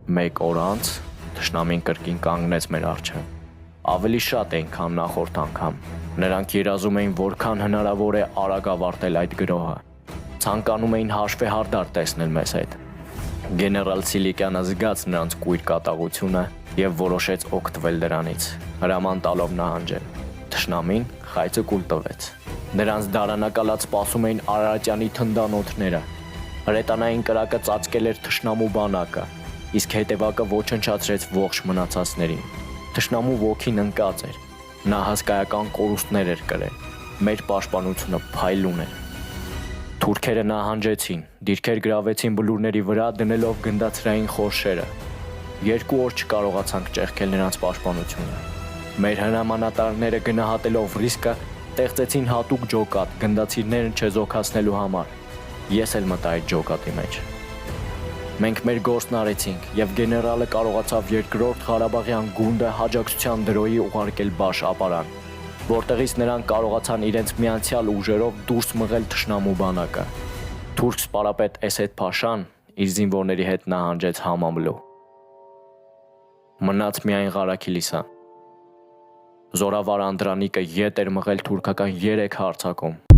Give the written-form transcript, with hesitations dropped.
Մեկ օր անց թշնամին կրկին կանգնեց մեր առջև։ Ավելի շատ էին, քան նախորդ անգամ։ Նրանք երազում էին որքան հնարավոր է արագ ավարտել այդ գրոհը։ Ցանկանում էին հաշվեհարդար տեսնել մեզ հետ։ Գեներալ Սիլիկյանը զգաց նրանց կույր կատաղությունը և որոշեց օգտվել դրանից, հրաման տալով նահանջել։ Թշնամին խայծը կուլ տվեց։ Նրանց դարանակալած սպասում էին Արարատյանի թնդանոթները։ Հրետանային կրակը ծածկել էր թշնամու բանակը, իսկ հետևակը ոչնչացրեց ողջ մնացածներին։ Թշնամու ոգին ընկած էր։ Նա հսկայական կորուստներ էր կրել։ Մեր պաշտպանությունը փայլուն էր։ Թուրքերը նահանջեցին, դիրքեր գրավեցին բլուրների վրա, դնելով գնդացրային խորշերը։ 2 օր չկարողացանք ճեղքել նրանց պաշտպանությունը։ Մեր հրամանատարները գնահատելով ռիսկը, ստեղծեցին հատուկ ջոկատ գնդացիրներն չեզոքացնելու համար։ Ես էլ մտա այդ ջոկատի մեջ։ Մենք մեր գործն արեցինք, և գեներալը կարողացավ 2-րդ Ղարաբաղյան գունդը հաջակցության դրոյի ուղարկել Բաշ-Ապարան, որտեղից նրանք կարողացան իրենց միացյալ ուժերով դուրս մղել թշնամու բանակը։ Թուրք սպարապետ Էսեդ Փաշան իր զինվորների հետ նահանջեց Համամլու։ Մնաց միայն Ղարաքիլիսան։ Զորավար Անդրանիկը ետ էր մղել թուրքական 3 հարձակում։